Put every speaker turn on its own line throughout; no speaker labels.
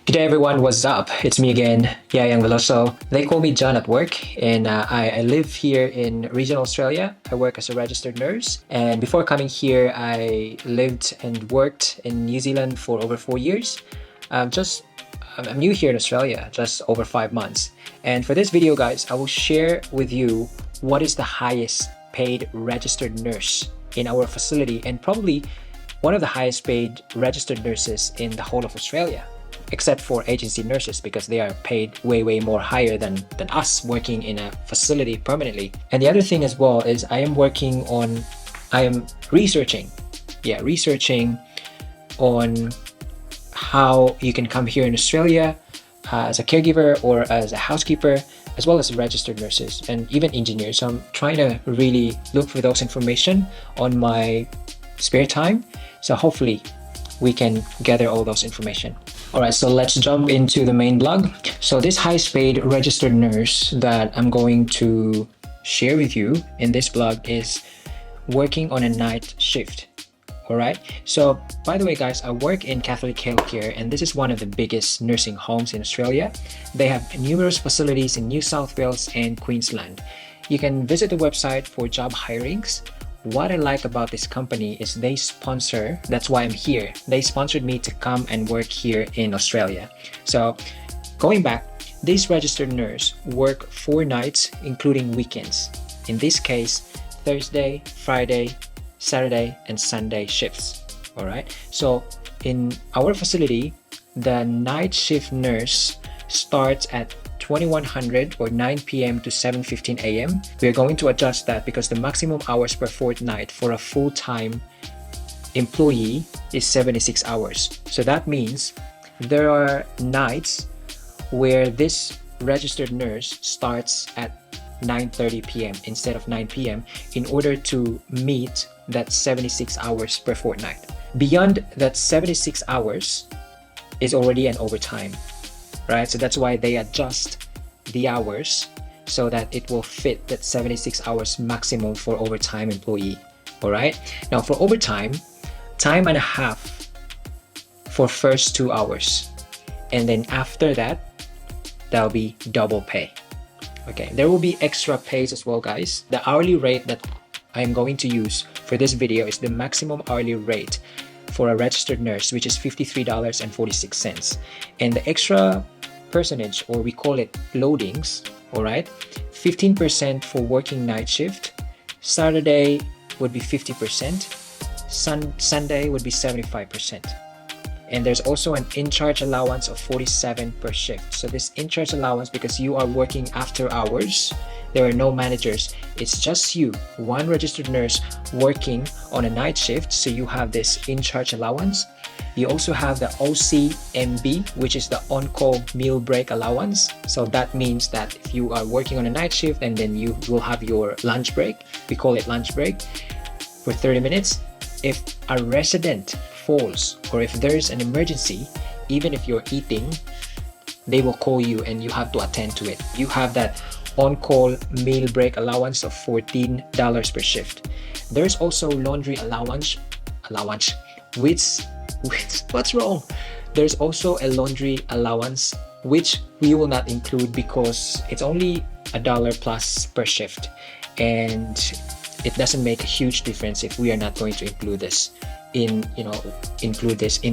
G'day everyone, what's up? It's me again, Yayang Veloso. They call me John at work, and I live here in regional Australia. I work as a registered nurse, and before coming here, I lived and worked in New Zealand for over 4 years. I'm new here in Australia, just over 5 months. And for this video, guys, I will share with you what is the highest paid registered nurse in our facility, and probably one of the highest paid registered nurses in the whole of Australia, except for agency nurses, because they are paid way more higher than us working in a facility permanently. And the other thing as well is I am researching on how you can come here in Australia as a caregiver or as a housekeeper, as well as registered nurses and even engineers. So I'm trying to really look for those information on my spare time. So hopefully we can gather all those information. All right, so let's jump into the main blog. So this highest paid registered nurse that I'm going to share with you in this blog is working on a night shift. All right, so by the way, guys, I work in Catholic Healthcare, and this is one of the biggest nursing homes in Australia. They have numerous facilities in New South Wales and Queensland. You can visit the website for job hirings. What I like about this company is they sponsor, that's why I'm here. They sponsored me to come and work here in Australia. So going back, this registered nurse work 4 nights, including weekends. In this case, Thursday, Friday, Saturday, and Sunday shifts. All right. So in our facility, the night shift nurse starts at 2100 or 9 p.m. to 7:15 a.m. We are going to adjust that because the maximum hours per fortnight for a full-time employee is 76 hours. So that means there are nights where this registered nurse starts at 9:30 p.m. instead of 9 p.m. in order to meet that 76 hours per fortnight. Beyond that 76 hours is already an overtime. Right, so that's why they adjust the hours so that it will fit that 76 hours maximum for overtime employee. All right, now for overtime, time and a half for first 2 hours, and then after that, that'll be double pay. Okay, there will be extra pays as well, guys. The hourly rate that I'm going to use for this video is the maximum hourly rate for a registered nurse, which is $53.46, and the extra percentage, or we call it loadings, all right, 15% for working night shift. Saturday would be 50%, Sunday would be 75%, and there's also an in-charge allowance of 47 per shift. So this in-charge allowance, because you are working after hours, there are no managers, it's just you, one registered nurse working on a night shift, so you have this in-charge allowance. You also have the OCMB, which is the on-call meal break allowance. So that means that if you are working on a night shift and then you will have your lunch break, we call it lunch break, for 30 minutes. If a resident falls or if there is an emergency, even if you're eating, they will call you and you have to attend to it. You have that on-call meal break allowance of $14 per shift. There's also laundry allowance, which what's wrong? There's also a laundry allowance, which we will not include because it's only $1 plus per shift, and it doesn't make a huge difference if we are not going to include this in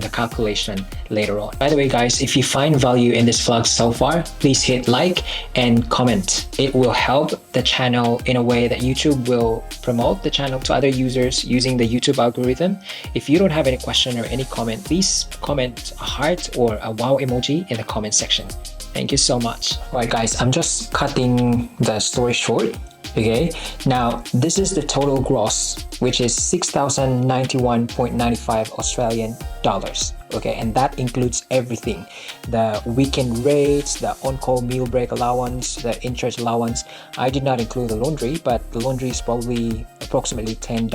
the calculation later on. By the way, guys, if you find value in this vlog so far, please hit like and comment. It will help the channel in a way that YouTube will promote the channel to other users using the YouTube algorithm. If you don't have any question or any comment, please comment a heart or a wow emoji in the comment section. Thank you so much. All right, guys, I'm just cutting the story short. Okay, now this is the total gross, which is 6,091.95 Australian dollars. Okay, and that includes everything: the weekend rates, the on-call meal break allowance, the in-charge allowance. I did not include the laundry, but the laundry is probably approximately $10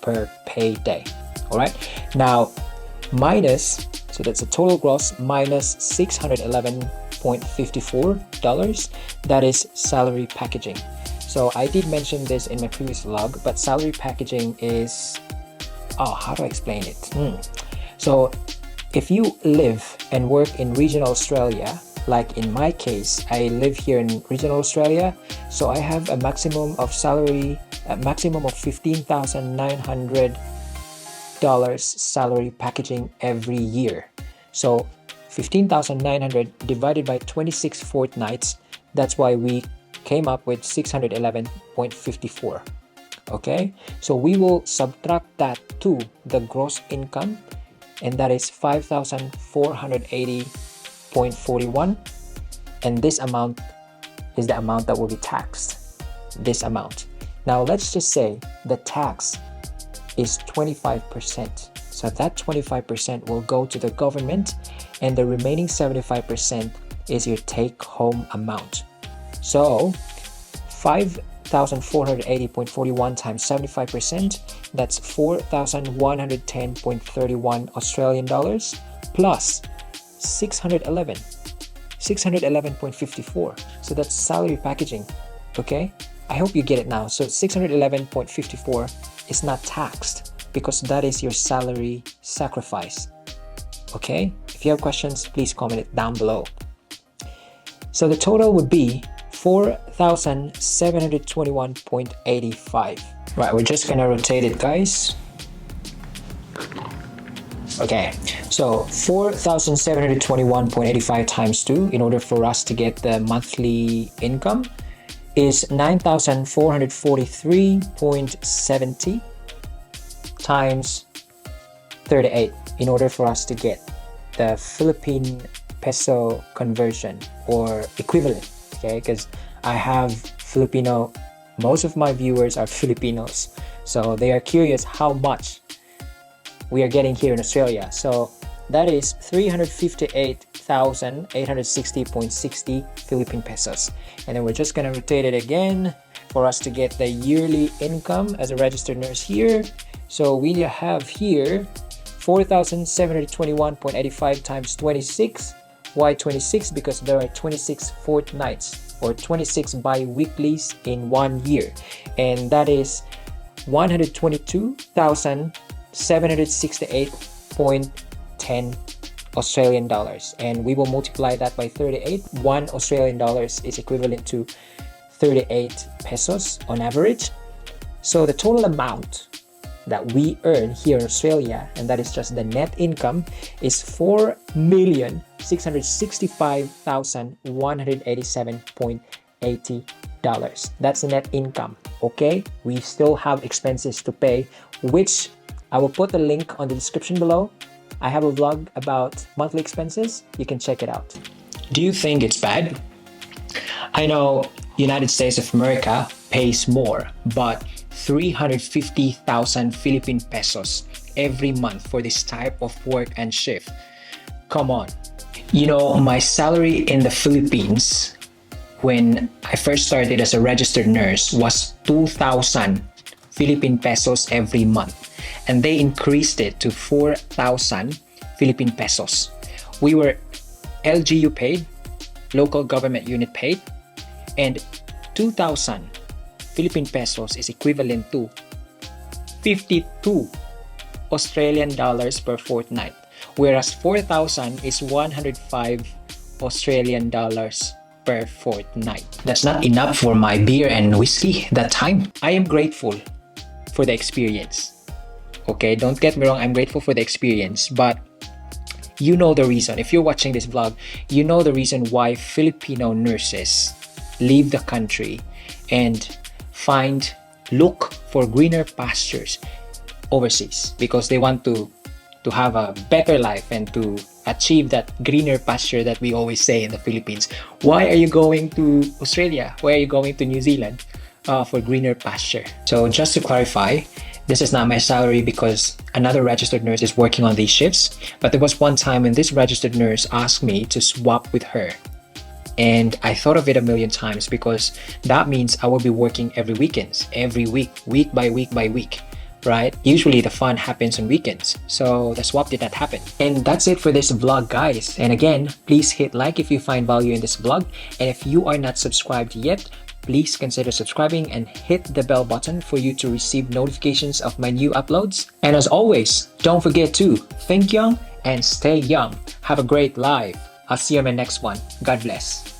per pay day. All right, now minus, so that's the total gross minus $611.54. That is salary packaging. So I did mention this in my previous vlog, but salary packaging is, how do I explain it? So If you live and work in regional Australia, like in my case, I live here in regional Australia, so I have a maximum of salary, a maximum of $15,900 salary packaging every year. So 15,900 divided by 26 fortnights, that's why we came up with 611.54. Okay, so we will subtract that to the gross income, and that is 5,480.41, and this amount is the amount that will be taxed. This amount. Now let's just say the tax is 25%. So that 25% will go to the government, and the remaining 75% is your take-home amount. So 5,480.41 times 75%, that's 4,110.31 Australian dollars plus 611.54. So that's salary packaging. Okay, I hope you get it now. So 611.54 is not taxed because that is your salary sacrifice. Okay, if you have questions, please comment it down below. So the total would be 4,721.85. Right, we're just gonna rotate it, guys. Okay, so 4,721.85 times 2 in order for us to get the monthly income is 9,443.70 times 38 in order for us to get the Philippine peso conversion or equivalent. Okay, because I have Filipino, most of my viewers are Filipinos, so they are curious how much we are getting here in Australia. So that is 358,860.60 Philippine pesos. And then we're just gonna rotate it again for us to get the yearly income as a registered nurse here. So we have here 4,721.85 times 26. Why 26? Because there are 26 fortnights or 26 bi-weeklies in 1 year, and that is 122,768.10 Australian dollars, and we will multiply that by 38. 1 Australian dollars is equivalent to 38 pesos on average. So the total amount that we earn here in Australia, and that is just the net income, is $4,665,187.80. That's the net income. Okay, we still have expenses to pay, which I will put the link on the description below. I have a vlog about monthly expenses. You can check it out. Do you think it's bad? I know United States of America pays more, but 350,000 Philippine pesos every month for this type of work and shift. Come on. You know, my salary in the Philippines when I first started as a registered nurse was 2,000 Philippine pesos every month, and they increased it to 4,000 Philippine pesos. We were LGU paid, local government unit paid, and 2,000 Philippine pesos is equivalent to 52 Australian dollars per fortnight, whereas 4,000 is 105 Australian dollars per fortnight. That's not enough for my beer and whiskey that time. I am grateful for the experience. Okay, don't get me wrong, I'm grateful for the experience, but you know the reason. If you're watching this vlog, you know the reason why Filipino nurses leave the country and look for greener pastures overseas, because they want to have a better life and to achieve that greener pasture that we always say in the Philippines. Why are you going to Australia? Why are you going to New Zealand? For greener pasture. So just to clarify, this is not my salary because another registered nurse is working on these shifts, but there was one time when this registered nurse asked me to swap with her. And I thought of it a million times, because that means I will be working every weekends, every week, week by week by week, right? Usually the fun happens on weekends. So the swap did not happen. And that's it for this vlog, guys. And again, please hit like if you find value in this vlog. And if you are not subscribed yet, please consider subscribing and hit the bell button for you to receive notifications of my new uploads. And as always, don't forget to think young and stay young. Have a great life. I'll see you in my next one. God bless.